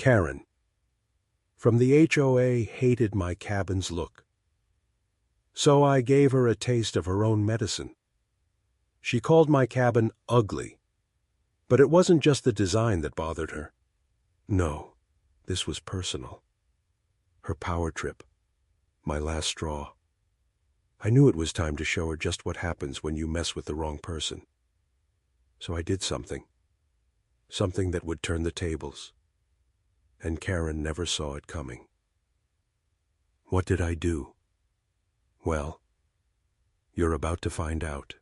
Karen, from the HOA, hated my cabin's look. So I gave her a taste of her own medicine. She called my cabin ugly. But it wasn't just the design that bothered her. No, this was personal. Her power trip. My last straw. I knew it was time to show her just what happens when you mess with the wrong person. So I did something. Something that would turn the tables. And Karen never saw it coming. What did I do? Well, you're about to find out.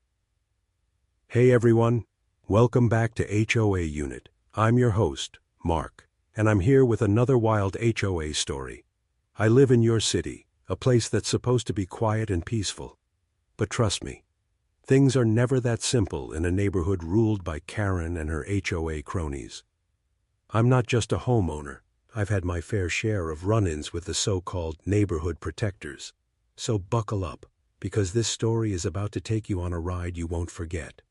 Hey everyone, welcome back to HOA Unit. I'm your host, Mark, and I'm here with another wild HOA story. I live in your city, a place that's supposed to be quiet and peaceful. But trust me, things are never that simple in a neighborhood ruled by Karen and her HOA cronies. I'm not just a homeowner. I've had my fair share of run-ins with the so-called neighborhood protectors. So buckle up, because this story is about to take you on a ride you won't forget.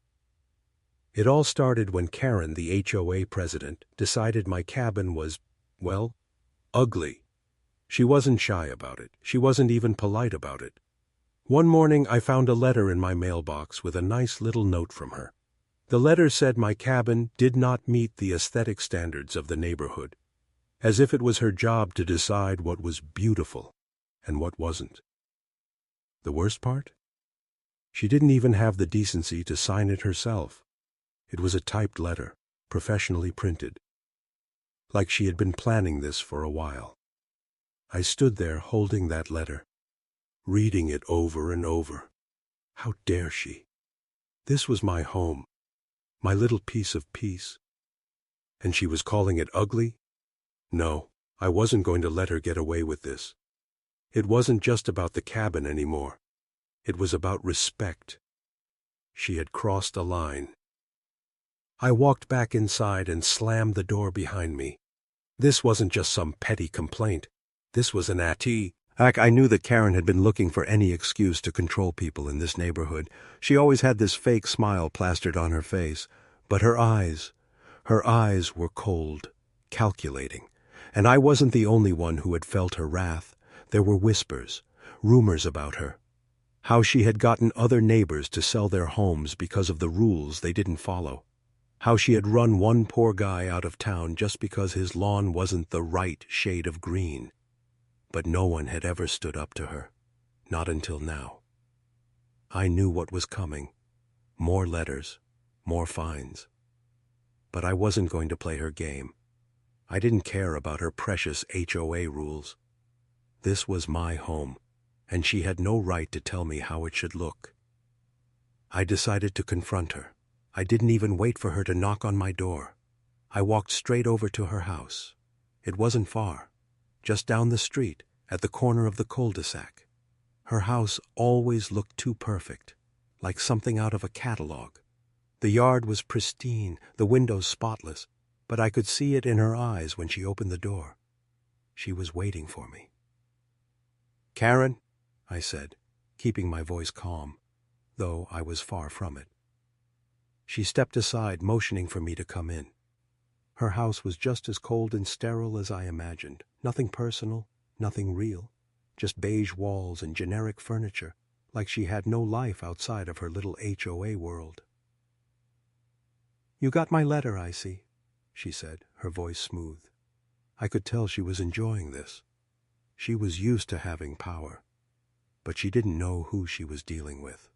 It all started when Karen, the HOA president, decided my cabin was, well, ugly. She wasn't shy about it. She wasn't even polite about it. One morning I found a letter in my mailbox with a nice little note from her. The letter said my cabin did not meet the aesthetic standards of the neighborhood, as if it was her job to decide what was beautiful and what wasn't. The worst part? She didn't even have the decency to sign it herself. It was a typed letter, professionally printed. Like she had been planning this for a while. I stood there holding that letter, reading it over and over. How dare she? This was my home, my little piece of peace. And she was calling it ugly? No, I wasn't going to let her get away with this. It wasn't just about the cabin anymore. It was about respect. She had crossed a line. I walked back inside and slammed the door behind me. This wasn't just some petty complaint. This was an attack. I knew that Karen had been looking for any excuse to control people in this neighborhood. She always had this fake smile plastered on her face. But her eyes were cold, calculating. And I wasn't the only one who had felt her wrath. There were whispers, rumors about her. How she had gotten other neighbors to sell their homes because of the rules they didn't follow. How she had run one poor guy out of town just because his lawn wasn't the right shade of green. But no one had ever stood up to her. Not until now. I knew what was coming. More letters, more fines. But I wasn't going to play her game. I didn't care about her precious HOA rules. This was my home, and she had no right to tell me how it should look. I decided to confront her. I didn't even wait for her to knock on my door. I walked straight over to her house. It wasn't far, just down the street, at the corner of the cul-de-sac. Her house always looked too perfect, like something out of a catalog. The yard was pristine, the windows spotless, but I could see it in her eyes when she opened the door. She was waiting for me. "Karen," I said, keeping my voice calm, though I was far from it. She stepped aside, motioning for me to come in. Her house was just as cold and sterile as I imagined. Nothing personal, nothing real, just beige walls and generic furniture, like she had no life outside of her little HOA world. "You got my letter, I see," she said, her voice smooth. I could tell she was enjoying this. She was used to having power, but she didn't know who she was dealing with.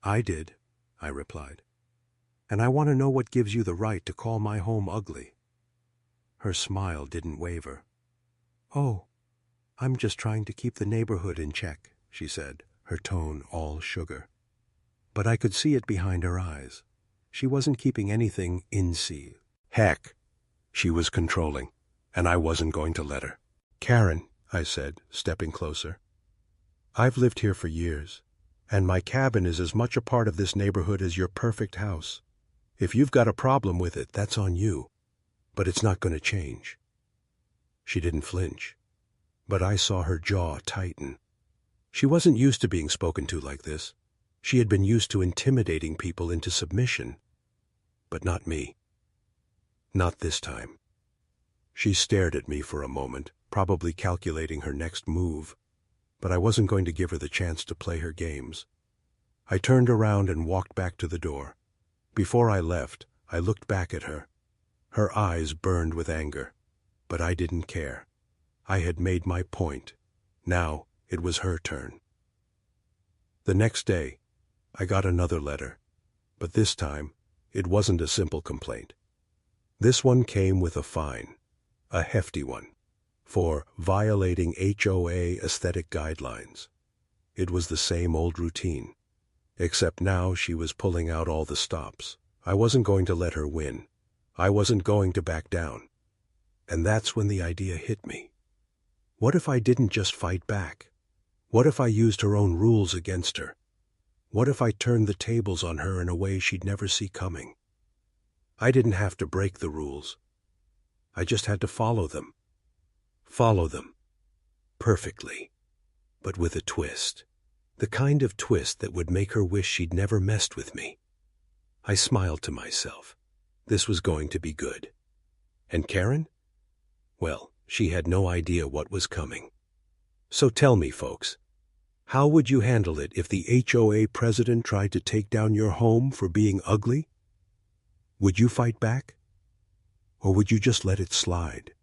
"I did," I replied, "and I want to know what gives you the right to call my home ugly." Her smile didn't waver. "Oh, I'm just trying to keep the neighborhood in check," she said, her tone all sugar. But I could see it behind her eyes. She wasn't keeping anything in sea. Heck, she was controlling, and I wasn't going to let her. "Karen," I said, stepping closer, "I've lived here for years, and my cabin is as much a part of this neighborhood as your perfect house. If you've got a problem with it, that's on you, but it's not going to change." She didn't flinch, but I saw her jaw tighten. She wasn't used to being spoken to like this. She had been used to intimidating people into submission, but not me. Not this time. She stared at me for a moment, probably calculating her next move, but I wasn't going to give her the chance to play her games. I turned around and walked back to the door. Before I left, I looked back at her. Her eyes burned with anger, but I didn't care. I had made my point. Now it was her turn. The next day, I got another letter, but this time, it wasn't a simple complaint. This one came with a fine, a hefty one, for violating HOA aesthetic guidelines. It was the same old routine, except now she was pulling out all the stops. I wasn't going to let her win. I wasn't going to back down. And that's when the idea hit me. What if I didn't just fight back? What if I used her own rules against her? What if I turned the tables on her in a way she'd never see coming? I didn't have to break the rules. I just had to follow them. Follow them. Perfectly. But with a twist. The kind of twist that would make her wish she'd never messed with me. I smiled to myself. This was going to be good. And Karen? Well, she had no idea what was coming. So tell me, folks, how would you handle it if the HOA president tried to take down your home for being ugly? Would you fight back? Or would you just let it slide?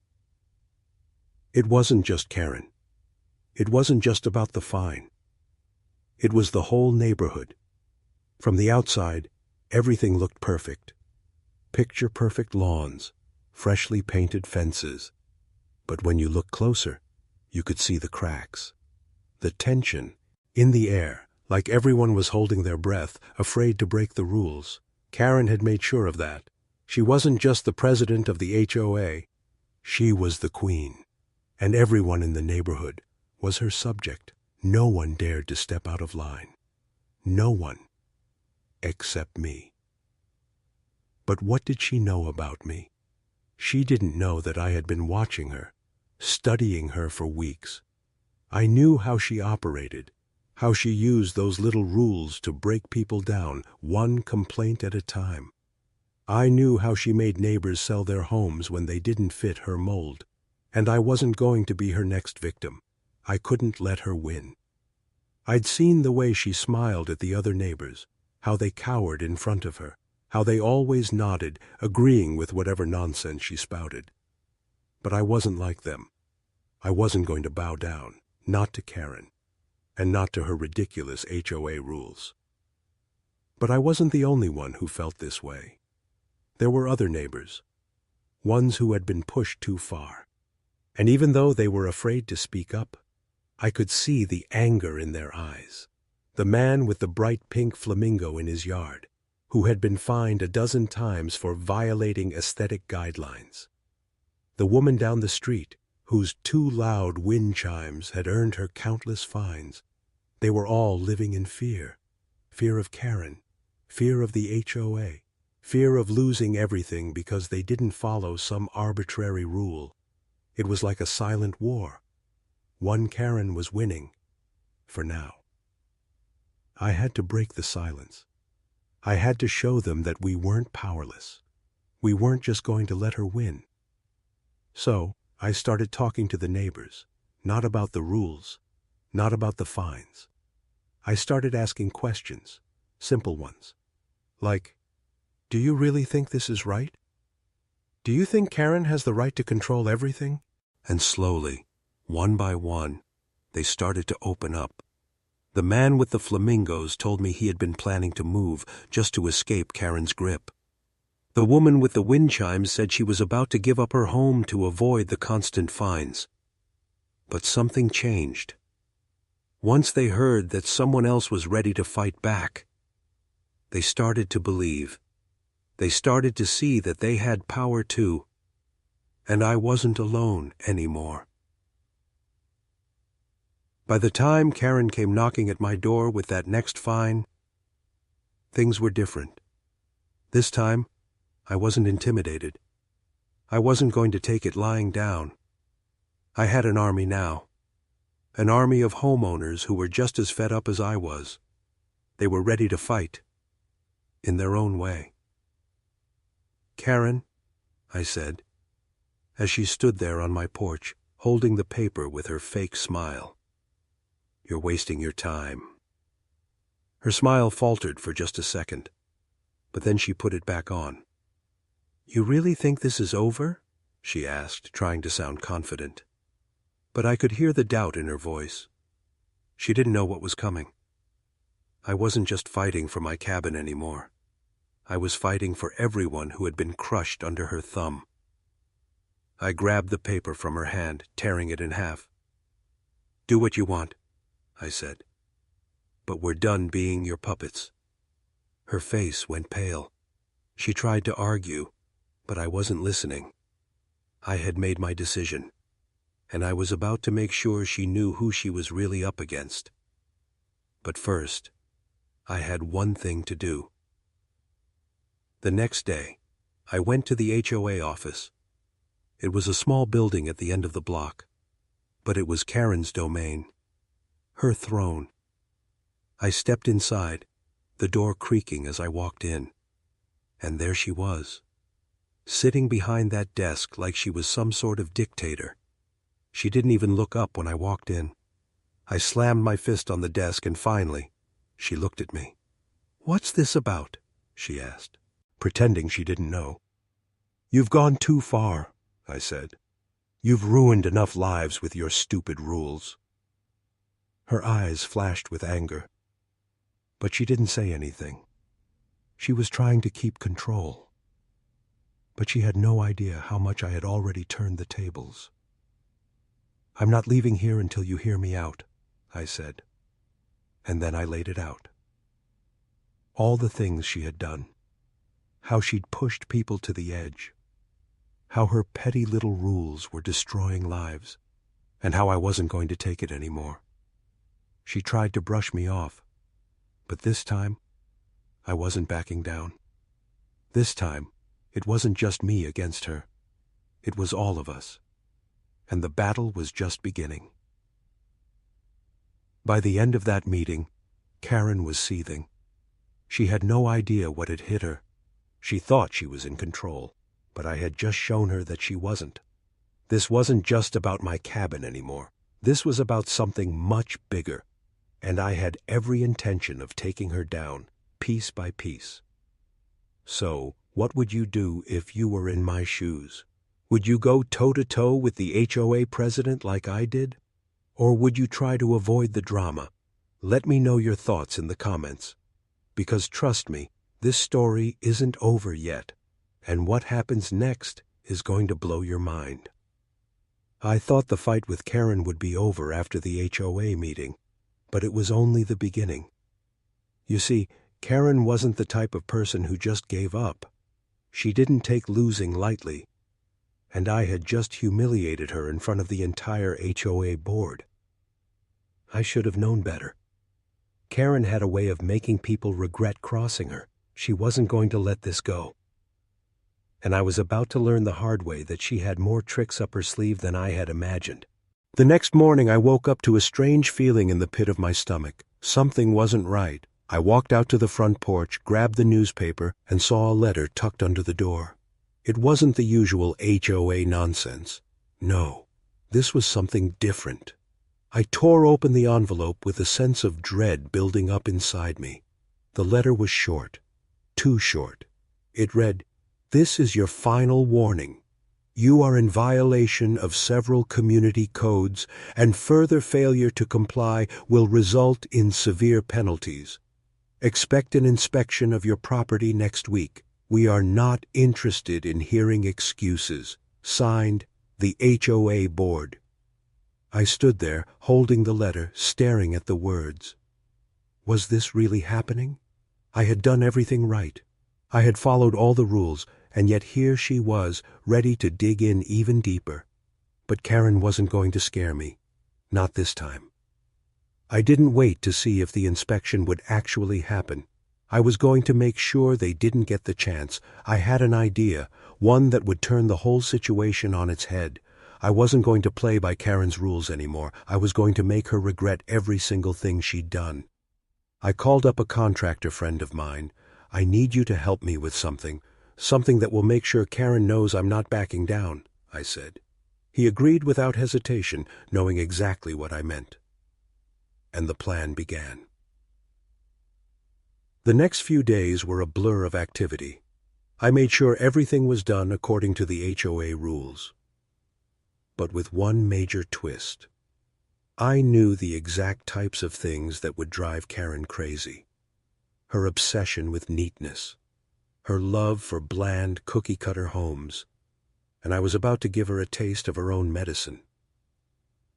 It wasn't just Karen. It wasn't just about the fine. It was the whole neighborhood. From the outside, everything looked perfect. Picture-perfect lawns, freshly painted fences. But when you looked closer, you could see the cracks. The tension, in the air, like everyone was holding their breath, afraid to break the rules. Karen had made sure of that. She wasn't just the president of the HOA. She was the queen. And everyone in the neighborhood was her subject. No one dared to step out of line. No one. Except me. But what did she know about me? She didn't know that I had been watching her, studying her for weeks. I knew how she operated, how she used those little rules to break people down, one complaint at a time. I knew how she made neighbors sell their homes when they didn't fit her mold. And I wasn't going to be her next victim. I couldn't let her win. I'd seen the way she smiled at the other neighbors, how they cowered in front of her, how they always nodded, agreeing with whatever nonsense she spouted. But I wasn't like them. I wasn't going to bow down, not to Karen, and not to her ridiculous HOA rules. But I wasn't the only one who felt this way. There were other neighbors, ones who had been pushed too far. And even though they were afraid to speak up, I could see the anger in their eyes. The man with the bright pink flamingo in his yard, who had been fined 12 times for violating aesthetic guidelines. The woman down the street, whose too loud wind chimes had earned her countless fines. They were all living in fear. Fear of Karen, fear of the HOA, fear of losing everything because they didn't follow some arbitrary rule. It was like a silent war. One Karen was winning, for now. I had to break the silence. I had to show them that we weren't powerless. We weren't just going to let her win. So I started talking to the neighbors, not about the rules, not about the fines. I started asking questions, simple ones, like, do you really think this is right? Do you think Karen has the right to control everything? And slowly, one by one, they started to open up. The man with the flamingos told me he had been planning to move just to escape Karen's grip. The woman with the wind chimes said she was about to give up her home to avoid the constant fines. But something changed. Once they heard that someone else was ready to fight back, they started to believe. They started to see that they had power too. And I wasn't alone anymore. By the time Karen came knocking at my door with that next fine, things were different. This time, I wasn't intimidated. I wasn't going to take it lying down. I had an army now. An army of homeowners who were just as fed up as I was. They were ready to fight, in their own way. Karen, I said, as she stood there on my porch, holding the paper with her fake smile. "You're wasting your time." Her smile faltered for just a second, but then she put it back on. "You really think this is over?" she asked, trying to sound confident. But I could hear the doubt in her voice. She didn't know what was coming. I wasn't just fighting for my cabin anymore. I was fighting for everyone who had been crushed under her thumb. I grabbed the paper from her hand, tearing it in half. "Do what you want," I said. "But we're done being your puppets." Her face went pale. She tried to argue, but I wasn't listening. I had made my decision, and I was about to make sure she knew who she was really up against. But first, I had one thing to do. The next day, I went to the HOA office. It was a small building at the end of the block, but it was Karen's domain, her throne. I stepped inside, the door creaking as I walked in, and there she was, sitting behind that desk like she was some sort of dictator. She didn't even look up when I walked in. I slammed my fist on the desk, and finally, she looked at me. "What's this about?" she asked, pretending she didn't know. "You've gone too far," I said. "You've ruined enough lives with your stupid rules." Her eyes flashed with anger, but she didn't say anything. She was trying to keep control. But she had no idea how much I had already turned the tables. "I'm not leaving here until you hear me out," I said. And then I laid it out. All the things she had done. How she'd pushed people to the edge. How her petty little rules were destroying lives. And how I wasn't going to take it anymore. She tried to brush me off. But this time, I wasn't backing down. This time, it wasn't just me against her. It was all of us. And the battle was just beginning. By the end of that meeting, Karen was seething. She had no idea what had hit her. She thought she was in control, but I had just shown her that she wasn't. This wasn't just about my cabin anymore. This was about something much bigger, and I had every intention of taking her down, piece by piece. So, what would you do if you were in my shoes? Would you go toe-to-toe with the HOA president like I did? Or would you try to avoid the drama? Let me know your thoughts in the comments. Because trust me, this story isn't over yet, and what happens next is going to blow your mind. I thought the fight with Karen would be over after the HOA meeting, but it was only the beginning. You see, Karen wasn't the type of person who just gave up. She didn't take losing lightly, and I had just humiliated her in front of the entire HOA board. I should have known better. Karen had a way of making people regret crossing her. She wasn't going to let this go. And I was about to learn the hard way that she had more tricks up her sleeve than I had imagined. The next morning I woke up to a strange feeling in the pit of my stomach. Something wasn't right. I walked out to the front porch, grabbed the newspaper, and saw a letter tucked under the door. It wasn't the usual HOA nonsense. No, this was something different. I tore open the envelope with a sense of dread building up inside me. The letter was short, too short. It read, "This is your final warning. You are in violation of several community codes, and further failure to comply will result in severe penalties. Expect an inspection of your property next week. We are not interested in hearing excuses. Signed, the HOA Board." I stood there, holding the letter, staring at the words. Was this really happening? I had done everything right. I had followed all the rules, and yet here she was, ready to dig in even deeper. But Karen wasn't going to scare me. Not this time. I didn't wait to see if the inspection would actually happen. I was going to make sure they didn't get the chance. I had an idea, one that would turn the whole situation on its head. I wasn't going to play by Karen's rules anymore. I was going to make her regret every single thing she'd done. I called up a contractor friend of mine. "I need you to help me with something that will make sure Karen knows I'm not backing down," I said. He agreed without hesitation, knowing exactly what I meant. And the plan began. The next few days were a blur of activity. I made sure everything was done according to the HOA rules. But with one major twist. I knew the exact types of things that would drive Karen crazy. Her obsession with neatness. Her love for bland, cookie-cutter homes. And I was about to give her a taste of her own medicine.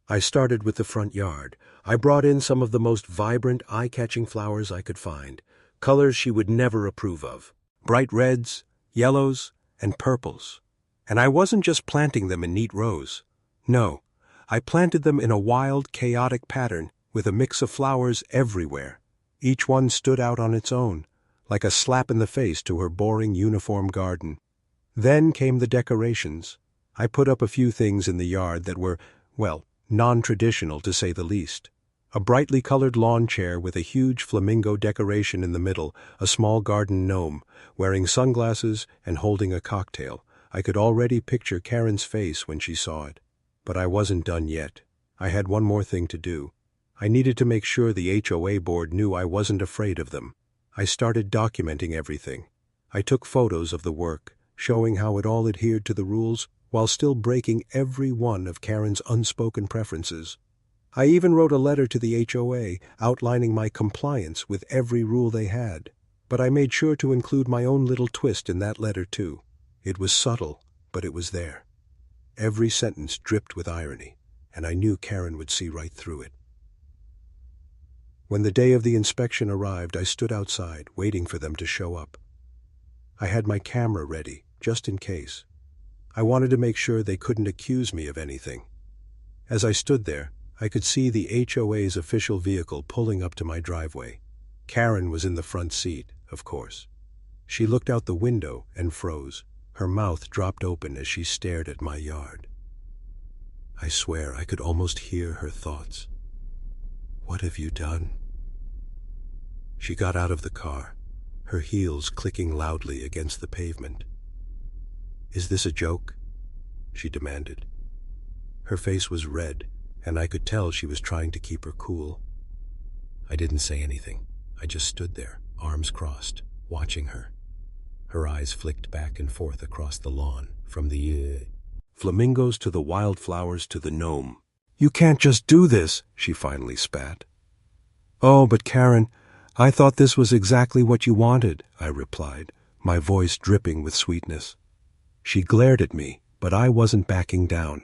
I started with the front yard. I brought in some of the most vibrant, eye-catching flowers I could find, colors she would never approve of. Bright reds, yellows, and purples. And I wasn't just planting them in neat rows. No, I planted them in a wild, chaotic pattern with a mix of flowers everywhere. Each one stood out on its own, like a slap in the face to her boring, uniform garden. Then came the decorations. I put up a few things in the yard that were, well, non-traditional to say the least. A brightly colored lawn chair with a huge flamingo decoration in the middle, a small garden gnome, wearing sunglasses and holding a cocktail. I could already picture Karen's face when she saw it. But I wasn't done yet. I had one more thing to do. I needed to make sure the HOA board knew I wasn't afraid of them. I started documenting everything. I took photos of the work, showing how it all adhered to the rules while still breaking every one of Karen's unspoken preferences. I even wrote a letter to the HOA outlining my compliance with every rule they had. But I made sure to include my own little twist in that letter too. It was subtle, but it was there. Every sentence dripped with irony, and I knew Karen would see right through it. When the day of the inspection arrived, I stood outside, waiting for them to show up. I had my camera ready, just in case. I wanted to make sure they couldn't accuse me of anything. As I stood there, I could see the HOA's official vehicle pulling up to my driveway. Karen was in the front seat, of course. She looked out the window and froze. Her mouth dropped open as she stared at my yard. I swear I could almost hear her thoughts. What have you done? She got out of the car, her heels clicking loudly against the pavement. Is this a joke? She demanded. Her face was red, and I could tell she was trying to keep her cool. I didn't say anything. I just stood there, arms crossed, watching her. Her eyes flicked back and forth across the lawn, from the flamingos to the wildflowers to the gnome. You can't just do this, she finally spat. Oh, but Karen, I thought this was exactly what you wanted, I replied, my voice dripping with sweetness. She glared at me, but I wasn't backing down.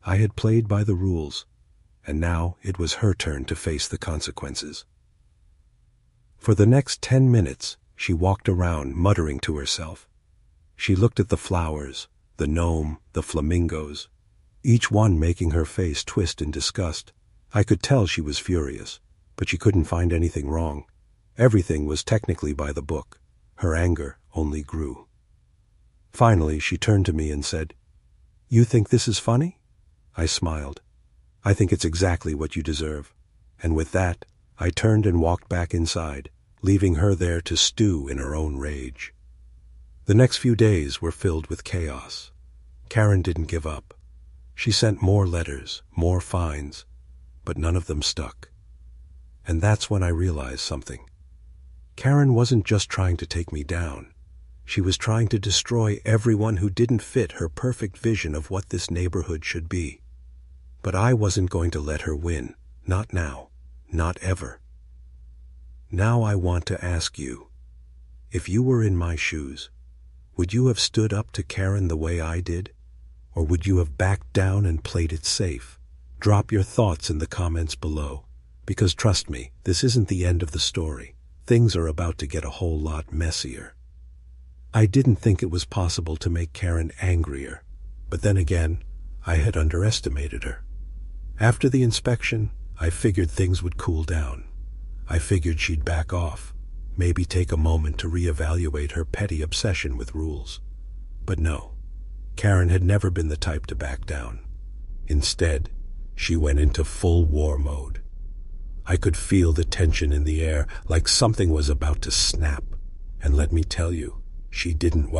I had played by the rules, and now it was her turn to face the consequences. For the next 10 minutes, she walked around, muttering to herself. She looked at the flowers, the gnome, the flamingos, each one making her face twist in disgust. I could tell she was furious, but she couldn't find anything wrong. Everything was technically by the book. Her anger only grew. Finally, she turned to me and said, You think this is funny? I smiled. I think it's exactly what you deserve. And with that, I turned and walked back inside, leaving her there to stew in her own rage. The next few days were filled with chaos. Karen didn't give up. She sent more letters, more fines, but none of them stuck. And that's when I realized something. Karen wasn't just trying to take me down. She was trying to destroy everyone who didn't fit her perfect vision of what this neighborhood should be. But I wasn't going to let her win. Not now. Not ever. Now I want to ask you, if you were in my shoes, would you have stood up to Karen the way I did? Or would you have backed down and played it safe? Drop your thoughts in the comments below, because trust me, this isn't the end of the story. Things are about to get a whole lot messier. I didn't think it was possible to make Karen angrier, but then again, I had underestimated her. After the inspection, I figured things would cool down. I figured she'd back off, maybe take a moment to reevaluate her petty obsession with rules. But no, Karen had never been the type to back down. Instead, she went into full war mode. I could feel the tension in the air, like something was about to snap. And let me tell you, she didn't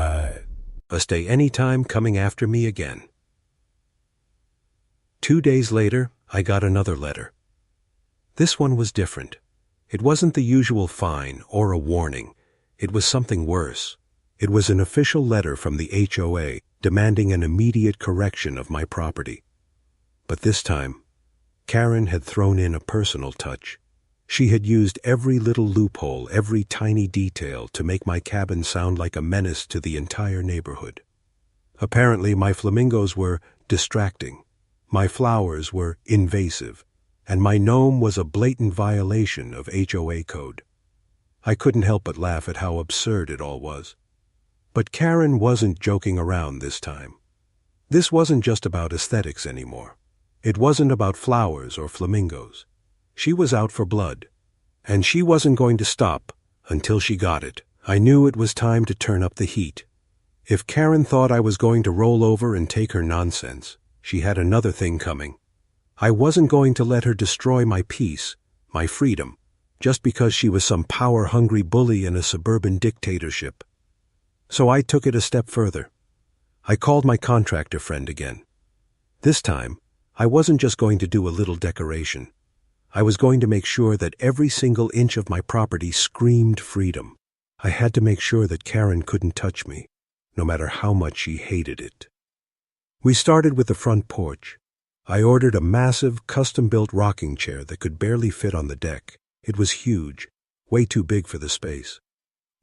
stay any time coming after me again. 2 days later, I got another letter. This one was different. It wasn't the usual fine or a warning. It was something worse. It was an official letter from the HOA demanding an immediate correction of my property. But this time, Karen had thrown in a personal touch. She had used every little loophole, every tiny detail to make my cabin sound like a menace to the entire neighborhood. Apparently, my flamingos were distracting, my flowers were invasive, and my gnome was a blatant violation of HOA code. I couldn't help but laugh at how absurd it all was. But Karen wasn't joking around this time. This wasn't just about aesthetics anymore. It wasn't about flowers or flamingos. She was out for blood, and she wasn't going to stop until she got it. I knew it was time to turn up the heat. If Karen thought I was going to roll over and take her nonsense, she had another thing coming. I wasn't going to let her destroy my peace, my freedom, just because she was some power-hungry bully in a suburban dictatorship. So I took it a step further. I called my contractor friend again. This time, I wasn't just going to do a little decoration. I was going to make sure that every single inch of my property screamed freedom. I had to make sure that Karen couldn't touch me, no matter how much she hated it. We started with the front porch. I ordered a massive, custom-built rocking chair that could barely fit on the deck. It was huge, way too big for the space.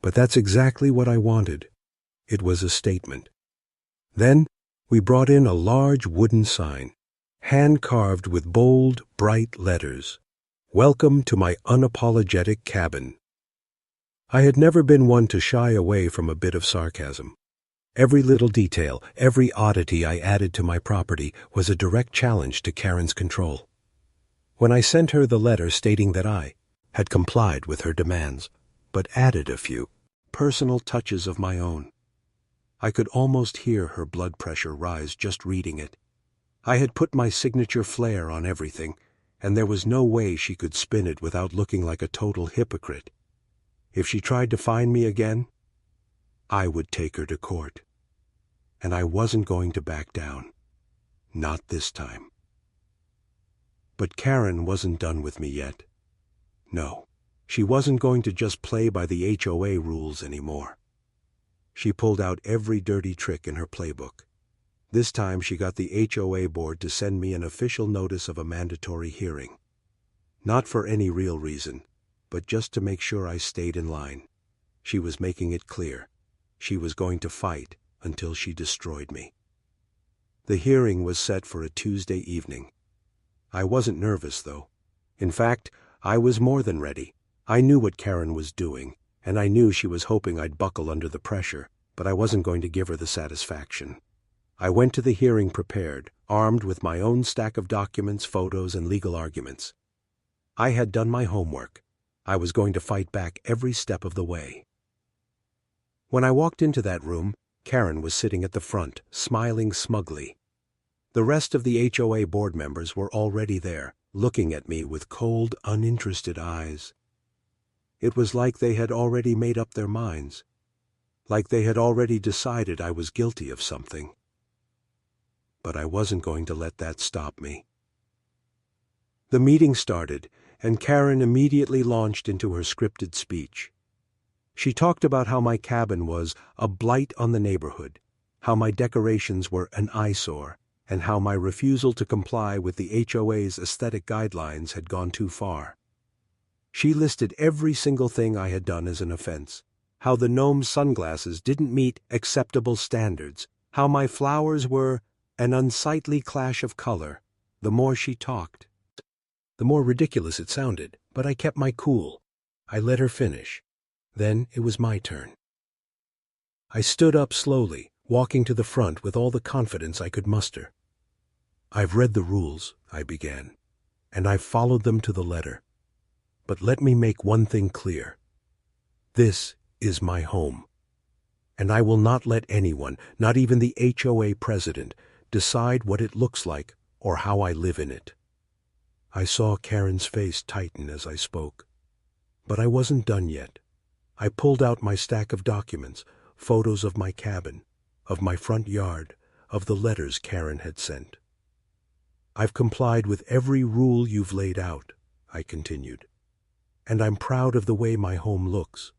But that's exactly what I wanted. It was a statement. Then, we brought in a large wooden sign, hand-carved with bold, bright letters. Welcome to my unapologetic cabin. I had never been one to shy away from a bit of sarcasm. Every little detail, every oddity I added to my property was a direct challenge to Karen's control. When I sent her the letter stating that I had complied with her demands, but added a few personal touches of my own, I could almost hear her blood pressure rise just reading it. I had put my signature flair on everything, and there was no way she could spin it without looking like a total hypocrite. If she tried to find me again, I would take her to court. And I wasn't going to back down. Not this time. But Karen wasn't done with me yet. No, she wasn't going to just play by the HOA rules anymore. She pulled out every dirty trick in her playbook. This time she got the HOA board to send me an official notice of a mandatory hearing. Not for any real reason, but just to make sure I stayed in line. She was making it clear. She was going to fight until she destroyed me. The hearing was set for a Tuesday evening. I wasn't nervous, though. In fact, I was more than ready. I knew what Karen was doing, and I knew she was hoping I'd buckle under the pressure, but I wasn't going to give her the satisfaction. I went to the hearing prepared, armed with my own stack of documents, photos, and legal arguments. I had done my homework. I was going to fight back every step of the way. When I walked into that room, Karen was sitting at the front, smiling smugly. The rest of the HOA board members were already there, looking at me with cold, uninterested eyes. It was like they had already made up their minds, like they had already decided I was guilty of something. But I wasn't going to let that stop me. The meeting started, and Karen immediately launched into her scripted speech. She talked about how my cabin was a blight on the neighborhood, how my decorations were an eyesore, and how my refusal to comply with the HOA's aesthetic guidelines had gone too far. She listed every single thing I had done as an offense, how the gnome's sunglasses didn't meet acceptable standards, how my flowers were an unsightly clash of color. The more she talked, the more ridiculous it sounded, but I kept my cool. I let her finish. Then it was my turn. I stood up slowly, walking to the front with all the confidence I could muster. "I've read the rules," I began, "and I've followed them to the letter. But let me make one thing clear. This is my home, and I will not let anyone, not even the HOA president, decide what it looks like or how I live in it." I saw Karen's face tighten as I spoke. But I wasn't done yet. I pulled out my stack of documents, photos of my cabin, of my front yard, of the letters Karen had sent. I've complied with every rule you've laid out, I continued, and I'm proud of the way my home looks.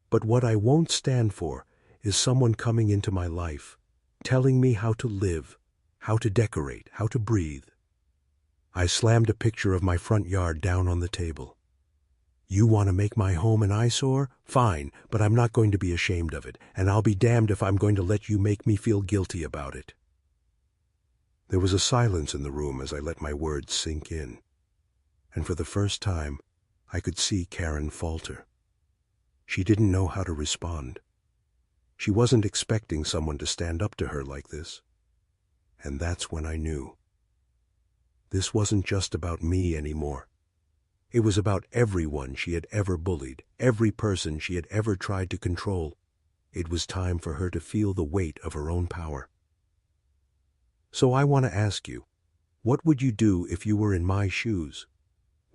But what I won't stand for is someone coming into my life, telling me how to live, how to decorate, how to breathe. I slammed a picture of my front yard down on the table. You want to make my home an eyesore? Fine, but I'm not going to be ashamed of it, and I'll be damned if I'm going to let you make me feel guilty about it. There was a silence in the room as I let my words sink in, and for the first time, I could see Karen falter. She didn't know how to respond. She wasn't expecting someone to stand up to her like this. And that's when I knew. This wasn't just about me anymore. It was about everyone she had ever bullied, every person she had ever tried to control. It was time for her to feel the weight of her own power. So I want to ask you, what would you do if you were in my shoes?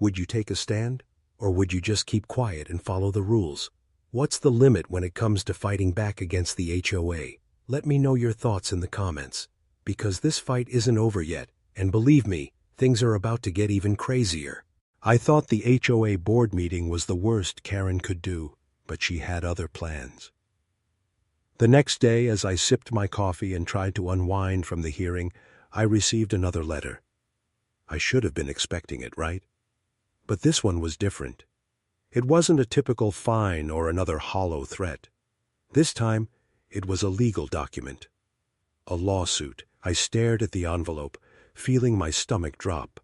Would you take a stand? Or would you just keep quiet and follow the rules? What's the limit when it comes to fighting back against the HOA? Let me know your thoughts in the comments, because this fight isn't over yet, and believe me, things are about to get even crazier. I thought the HOA board meeting was the worst Karen could do, but she had other plans. The next day, as I sipped my coffee and tried to unwind from the hearing, I received another letter. I should have been expecting it, right? But this one was different. It wasn't a typical fine or another hollow threat. This time, it was a legal document. A lawsuit. I stared at the envelope, feeling my stomach drop.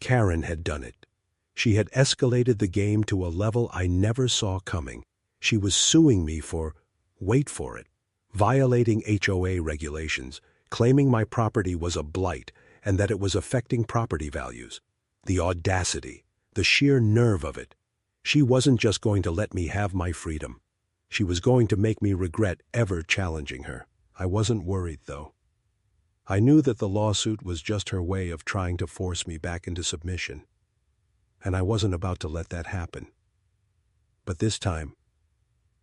Karen had done it. She had escalated the game to a level I never saw coming. She was suing me for, wait for it, violating HOA regulations, claiming my property was a blight and that it was affecting property values. The audacity, the sheer nerve of it. She wasn't just going to let me have my freedom. She was going to make me regret ever challenging her. I wasn't worried, though. I knew that the lawsuit was just her way of trying to force me back into submission. And I wasn't about to let that happen. But this time,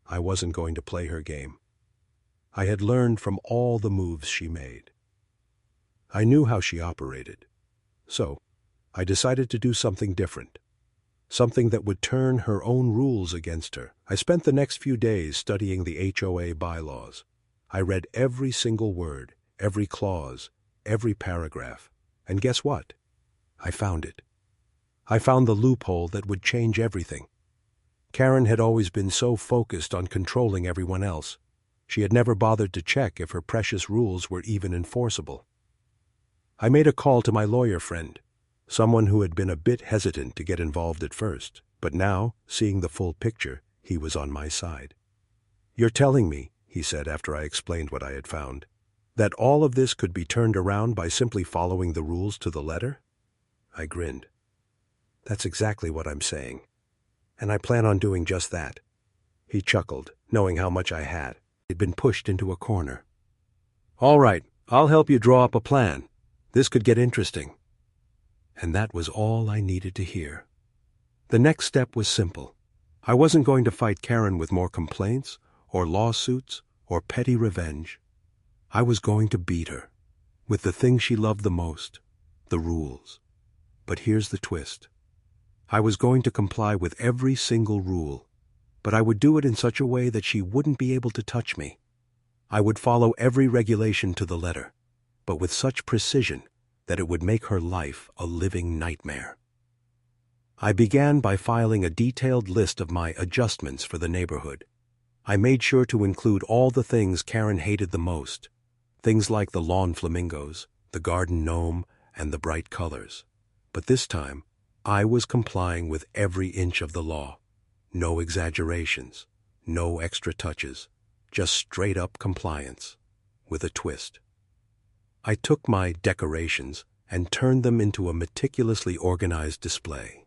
I wasn't going to play her game. I had learned from all the moves she made. I knew how she operated. So, I decided to do something different. Something that would turn her own rules against her. I spent the next few days studying the HOA bylaws. I read every single word, every clause, every paragraph. And guess what? I found it. I found the loophole that would change everything. Karen had always been so focused on controlling everyone else. She had never bothered to check if her precious rules were even enforceable. I made a call to my lawyer friend, someone who had been a bit hesitant to get involved at first, but now, seeing the full picture, he was on my side. "You're telling me," he said after I explained what I had found, "that all of this could be turned around by simply following the rules to the letter?" I grinned. "That's exactly what I'm saying. And I plan on doing just that." He chuckled, knowing how much I had. He'd been pushed into a corner. "All right, I'll help you draw up a plan. This could get interesting." And that was all I needed to hear. The next step was simple. I wasn't going to fight Karen with more complaints, or lawsuits, or petty revenge. I was going to beat her, with the thing she loved the most, the rules. But here's the twist. I was going to comply with every single rule, but I would do it in such a way that she wouldn't be able to touch me. I would follow every regulation to the letter, but with such precision that it would make her life a living nightmare. I began by filing a detailed list of my adjustments for the neighborhood. I made sure to include all the things Karen hated the most, things like the lawn flamingos, the garden gnome, and the bright colors. But this time, I was complying with every inch of the law. No exaggerations, no extra touches, just straight-up compliance, with a twist. I took my decorations and turned them into a meticulously organized display.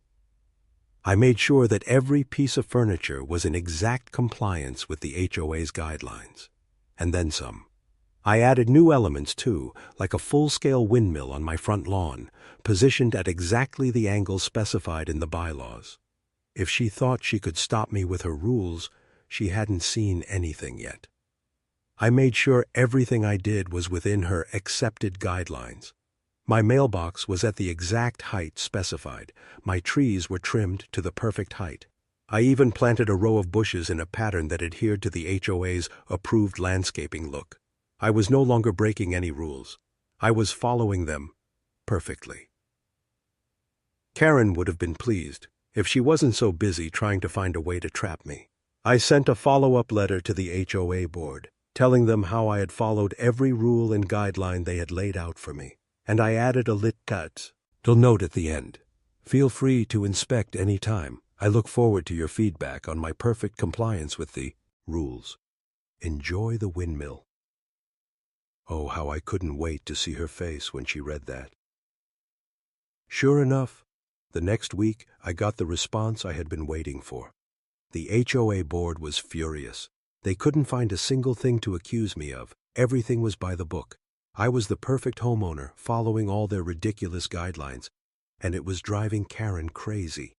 I made sure that every piece of furniture was in exact compliance with the HOA's guidelines, and then some. I added new elements too, like a full-scale windmill on my front lawn, positioned at exactly the angle specified in the bylaws. If she thought she could stop me with her rules, she hadn't seen anything yet. I made sure everything I did was within her accepted guidelines. My mailbox was at the exact height specified. My trees were trimmed to the perfect height. I even planted a row of bushes in a pattern that adhered to the HOA's approved landscaping look. I was no longer breaking any rules. I was following them perfectly. Karen would have been pleased if she wasn't so busy trying to find a way to trap me. I sent a follow-up letter to the HOA board, telling them how I had followed every rule and guideline they had laid out for me, and I added a little note at the end. Feel free to inspect any time. I look forward to your feedback on my perfect compliance with the rules. Enjoy the windmill. Oh, how I couldn't wait to see her face when she read that. Sure enough, the next week I got the response I had been waiting for. The HOA board was furious. They couldn't find a single thing to accuse me of. Everything was by the book. I was the perfect homeowner, following all their ridiculous guidelines, and it was driving Karen crazy.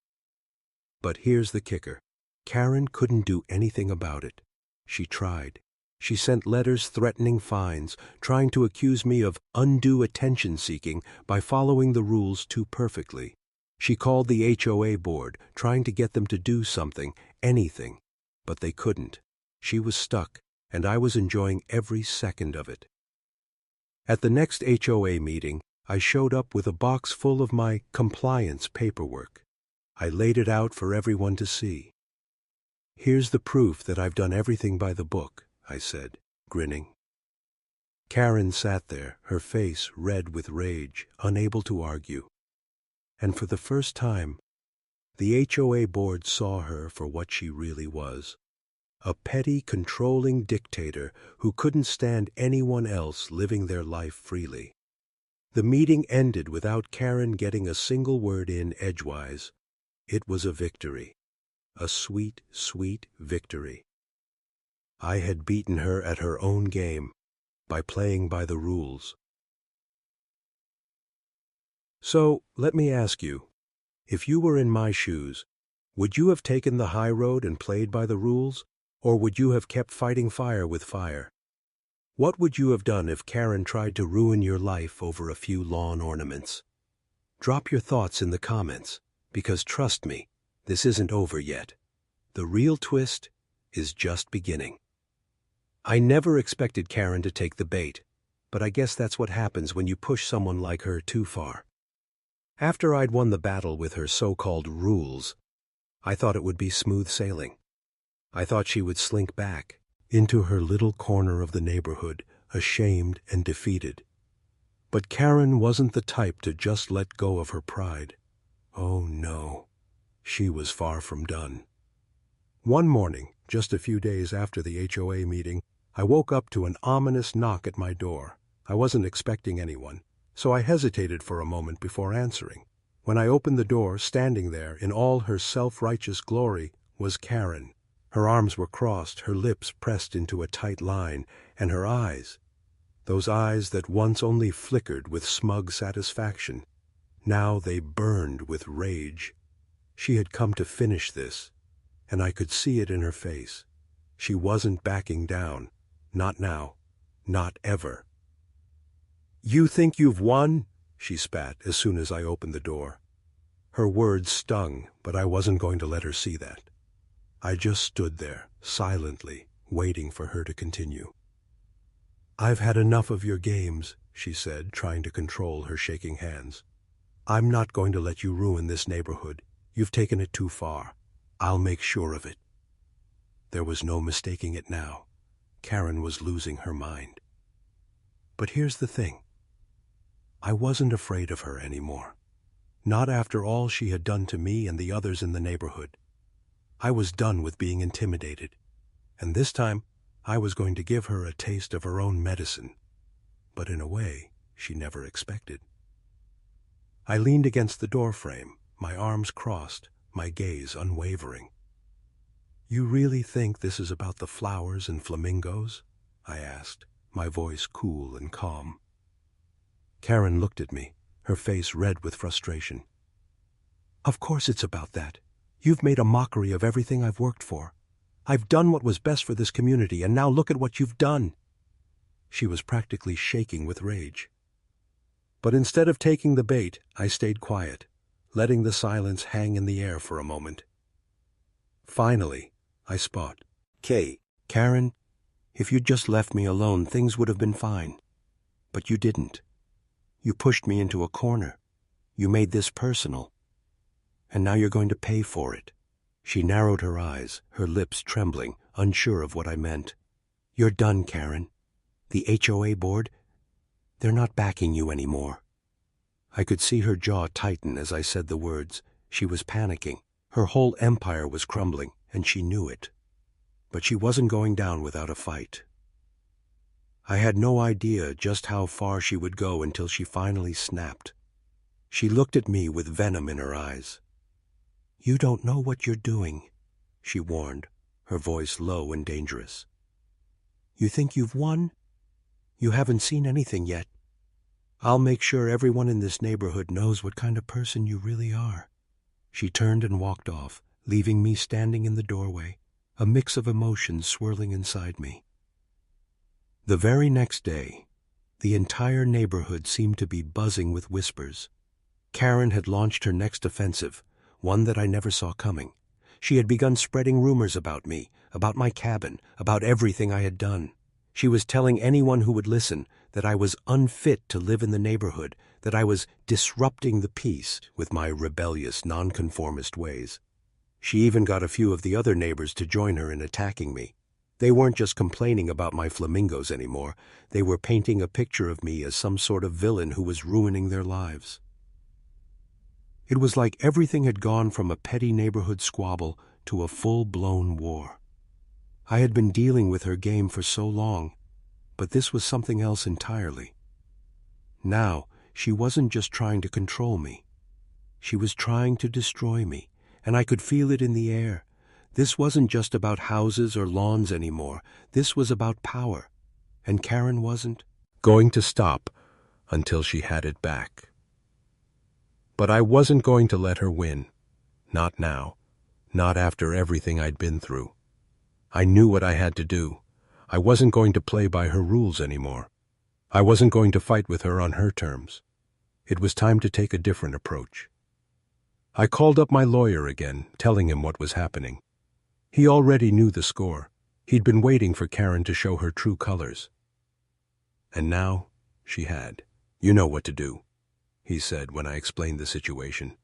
But here's the kicker. Karen couldn't do anything about it. She tried. She sent letters threatening fines, trying to accuse me of undue attention-seeking by following the rules too perfectly. She called the HOA board, trying to get them to do something, anything, but they couldn't. She was stuck, and I was enjoying every second of it. At the next HOA meeting, I showed up with a box full of my compliance paperwork. I laid it out for everyone to see. Here's the proof that I've done everything by the book, I said, grinning. Karen sat there, her face red with rage, unable to argue. And for the first time, the HOA board saw her for what she really was. A petty, controlling dictator who couldn't stand anyone else living their life freely. The meeting ended without Karen getting a single word in edgewise. It was a victory. A sweet, sweet victory. I had beaten her at her own game by playing by the rules. So, let me ask you, if you were in my shoes, would you have taken the high road and played by the rules, or would you have kept fighting fire with fire? What would you have done if Karen tried to ruin your life over a few lawn ornaments? Drop your thoughts in the comments, because trust me, this isn't over yet. The real twist is just beginning. I never expected Karen to take the bait, but I guess that's what happens when you push someone like her too far. After I'd won the battle with her so-called rules, I thought it would be smooth sailing. I thought she would slink back into her little corner of the neighborhood, ashamed and defeated. But Karen wasn't the type to just let go of her pride. Oh no, she was far from done. One morning, just a few days after the HOA meeting, I woke up to an ominous knock at my door. I wasn't expecting anyone, so I hesitated for a moment before answering. When I opened the door, standing there in all her self-righteous glory, was Karen. Her arms were crossed, her lips pressed into a tight line, and her eyes, those eyes that once only flickered with smug satisfaction, now they burned with rage. She had come to finish this, and I could see it in her face. She wasn't backing down. Not now. Not ever. "You think you've won?" she spat as soon as I opened the door. Her words stung, but I wasn't going to let her see that. I just stood there, silently, waiting for her to continue. "I've had enough of your games," she said, trying to control her shaking hands. "I'm not going to let you ruin this neighborhood. You've taken it too far. I'll make sure of it." There was no mistaking it now. Karen was losing her mind. But here's the thing. I wasn't afraid of her anymore. Not after all she had done to me and the others in the neighborhood. I was done with being intimidated, and this time I was going to give her a taste of her own medicine, but in a way she never expected. I leaned against the doorframe, my arms crossed, my gaze unwavering. "You really think this is about the flowers and flamingos?" I asked, my voice cool and calm. Karen looked at me, her face red with frustration. "Of course it's about that. You've made a mockery of everything I've worked for. I've done what was best for this community, and now look at what you've done." She was practically shaking with rage. But instead of taking the bait, I stayed quiet, letting the silence hang in the air for a moment. Finally, I spot. Karen, if you'd just left me alone, things would have been fine. But you didn't. You pushed me into a corner. You made this personal. And now you're going to pay for it. She narrowed her eyes, her lips trembling, unsure of what I meant. You're done, Karen. The HOA board, they're not backing you anymore. I could see her jaw tighten as I said the words. She was panicking. Her whole empire was crumbling, and she knew it. But she wasn't going down without a fight. I had no idea just how far she would go until she finally snapped. She looked at me with venom in her eyes. You don't know what you're doing, she warned, her voice low and dangerous. You think you've won? You haven't seen anything yet. I'll make sure everyone in this neighborhood knows what kind of person you really are. She turned and walked off, leaving me standing in the doorway, a mix of emotions swirling inside me. The very next day, the entire neighborhood seemed to be buzzing with whispers. Karen had launched her next offensive, one that I never saw coming. She had begun spreading rumors about me, about my cabin, about everything I had done. She was telling anyone who would listen that I was unfit to live in the neighborhood, that I was disrupting the peace with my rebellious, nonconformist ways. She even got a few of the other neighbors to join her in attacking me. They weren't just complaining about my flamingos anymore. They were painting a picture of me as some sort of villain who was ruining their lives. It was like everything had gone from a petty neighborhood squabble to a full-blown war. I had been dealing with her game for so long, but this was something else entirely. Now, she wasn't just trying to control me. She was trying to destroy me, and I could feel it in the air. This wasn't just about houses or lawns anymore. This was about power, and Karen wasn't going to stop until she had it back. But I wasn't going to let her win. Not now. Not after everything I'd been through. I knew what I had to do. I wasn't going to play by her rules anymore. I wasn't going to fight with her on her terms. It was time to take a different approach. I called up my lawyer again, telling him what was happening. He already knew the score. He'd been waiting for Karen to show her true colors. And now she had. You know what to do, he said when I explained the situation.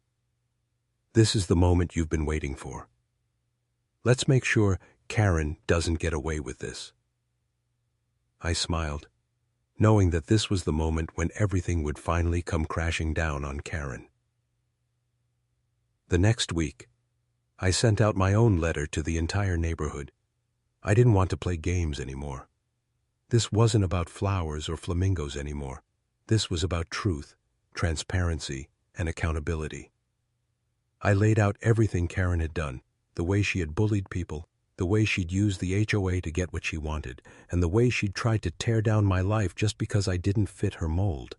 This is the moment you've been waiting for. Let's make sure Karen doesn't get away with this. I smiled, knowing that this was the moment when everything would finally come crashing down on Karen. The next week, I sent out my own letter to the entire neighborhood. I didn't want to play games anymore. This wasn't about flowers or flamingos anymore. This was about truth, transparency, and accountability. I laid out everything Karen had done, the way she had bullied people, the way she'd used the HOA to get what she wanted, and the way she'd tried to tear down my life just because I didn't fit her mold.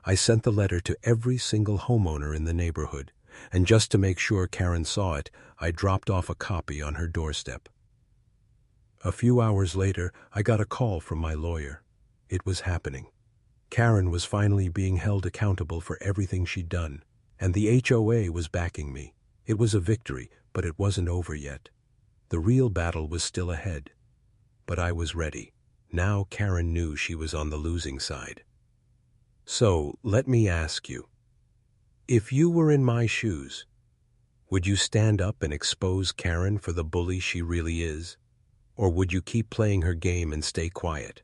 I sent the letter to every single homeowner in the neighborhood, and just to make sure Karen saw it, I dropped off a copy on her doorstep. A few hours later, I got a call from my lawyer. It was happening. Karen was finally being held accountable for everything she'd done, and the HOA was backing me. It was a victory, but it wasn't over yet. The real battle was still ahead. But I was ready. Now Karen knew she was on the losing side. So, let me ask you, if you were in my shoes, would you stand up and expose Karen for the bully she really is? Or would you keep playing her game and stay quiet?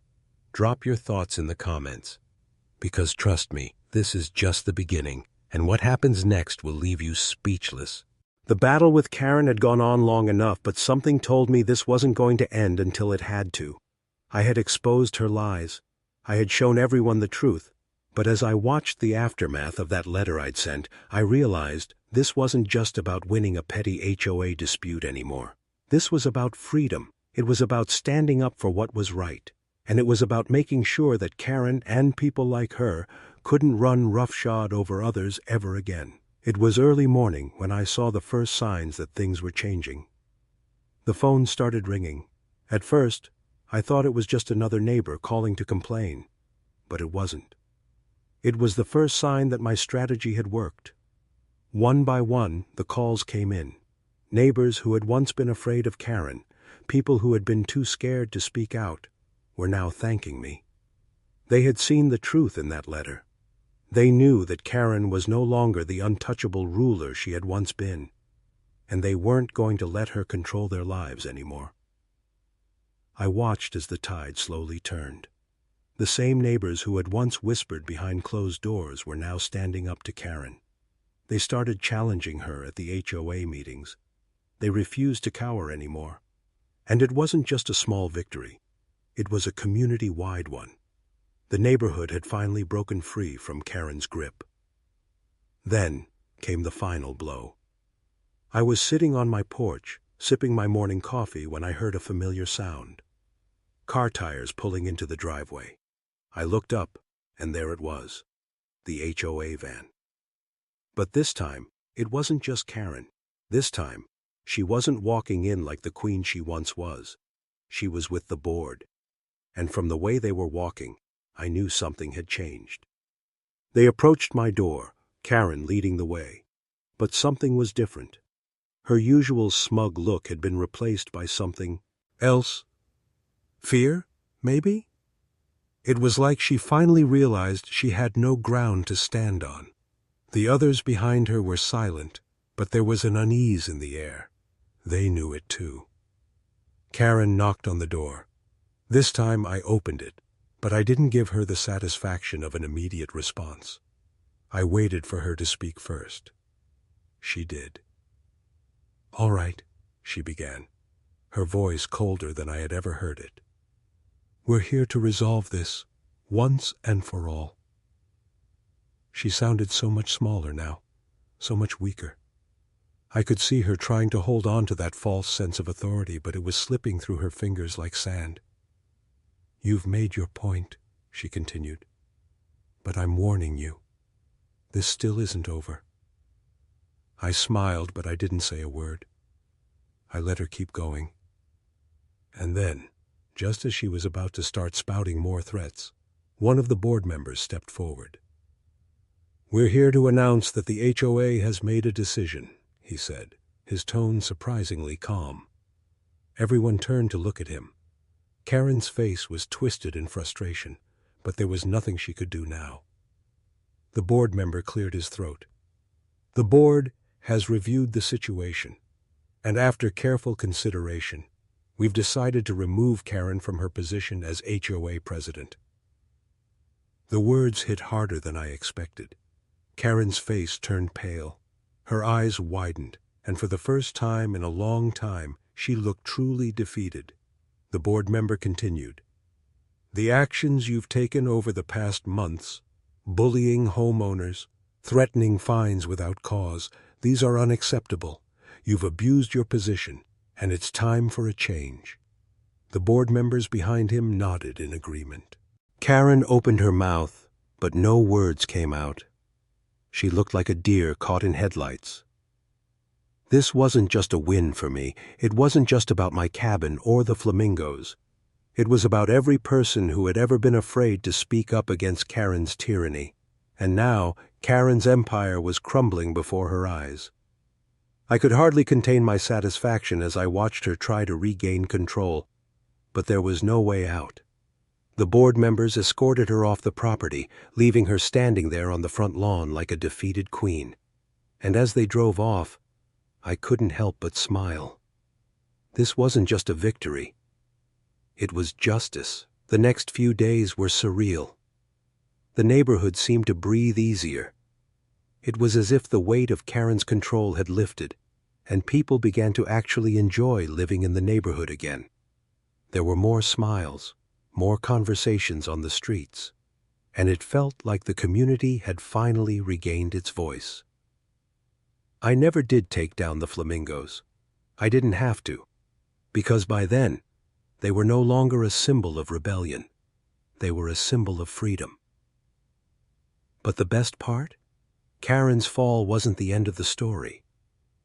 Drop your thoughts in the comments. Because trust me, this is just the beginning, and what happens next will leave you speechless. The battle with Karen had gone on long enough, but something told me this wasn't going to end until it had to. I had exposed her lies. I had shown everyone the truth. But as I watched the aftermath of that letter I'd sent, I realized this wasn't just about winning a petty HOA dispute anymore. This was about freedom. It was about standing up for what was right. And it was about making sure that Karen and people like her couldn't run roughshod over others ever again. It was early morning when I saw the first signs that things were changing. The phone started ringing. At first, I thought it was just another neighbor calling to complain. But it wasn't. It was the first sign that my strategy had worked. One by one, the calls came in. Neighbors who had once been afraid of Karen, people who had been too scared to speak out, were now thanking me. They had seen the truth in that letter. They knew that Karen was no longer the untouchable ruler she had once been, and they weren't going to let her control their lives anymore. I watched as the tide slowly turned. The same neighbors who had once whispered behind closed doors were now standing up to Karen. They started challenging her at the HOA meetings. They refused to cower anymore. And it wasn't just a small victory. It was a community-wide one. The neighborhood had finally broken free from Karen's grip. Then came the final blow. I was sitting on my porch, sipping my morning coffee, when I heard a familiar sound. Car tires pulling into the driveway. I looked up, and there it was, the HOA van. But this time, it wasn't just Karen. This time, she wasn't walking in like the queen she once was. She was with the board. And from the way they were walking, I knew something had changed. They approached my door, Karen leading the way. But something was different. Her usual smug look had been replaced by something else. Fear, maybe? It was like she finally realized she had no ground to stand on. The others behind her were silent, but there was an unease in the air. They knew it too. Karen knocked on the door. This time I opened it, but I didn't give her the satisfaction of an immediate response. I waited for her to speak first. She did. "All right," she began, her voice colder than I had ever heard it. "We're here to resolve this, once and for all." She sounded so much smaller now, so much weaker. I could see her trying to hold on to that false sense of authority, but it was slipping through her fingers like sand. "You've made your point," she continued. "But I'm warning you. This still isn't over." I smiled, but I didn't say a word. I let her keep going. And then, just as she was about to start spouting more threats, one of the board members stepped forward. "We're here to announce that the HOA has made a decision," he said, his tone surprisingly calm. Everyone turned to look at him. Karen's face was twisted in frustration, but there was nothing she could do now. The board member cleared his throat. "The board has reviewed the situation, and after careful consideration, we've decided to remove Karen from her position as HOA president." The words hit harder than I expected. Karen's face turned pale. Her eyes widened, and for the first time in a long time, she looked truly defeated. The board member continued, "The actions you've taken over the past months, bullying homeowners, threatening fines without cause, these are unacceptable. You've abused your position, and it's time for a change." The board members behind him nodded in agreement. Karen opened her mouth, but no words came out. She looked like a deer caught in headlights. This wasn't just a win for me. It wasn't just about my cabin or the flamingos. It was about every person who had ever been afraid to speak up against Karen's tyranny. And now, Karen's empire was crumbling before her eyes. I could hardly contain my satisfaction as I watched her try to regain control. But there was no way out. The board members escorted her off the property, leaving her standing there on the front lawn like a defeated queen. And as they drove off, I couldn't help but smile. This wasn't just a victory. It was justice. The next few days were surreal. The neighborhood seemed to breathe easier. It was as if the weight of Karen's control had lifted, and people began to actually enjoy living in the neighborhood again. There were more smiles, more conversations on the streets, and it felt like the community had finally regained its voice. I never did take down the flamingos. I didn't have to, because by then, they were no longer a symbol of rebellion. They were a symbol of freedom. But the best part? Karen's fall wasn't the end of the story.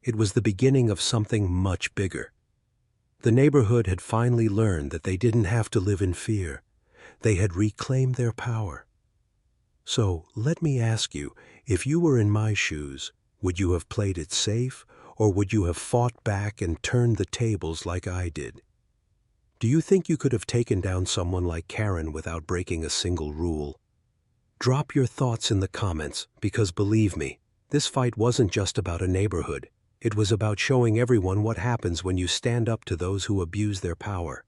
It was the beginning of something much bigger. The neighborhood had finally learned that they didn't have to live in fear. They had reclaimed their power. So, let me ask you, if you were in my shoes, would you have played it safe, or would you have fought back and turned the tables like I did? Do you think you could have taken down someone like Karen without breaking a single rule? Drop your thoughts in the comments, because believe me, this fight wasn't just about a neighborhood. It was about showing everyone what happens when you stand up to those who abuse their power.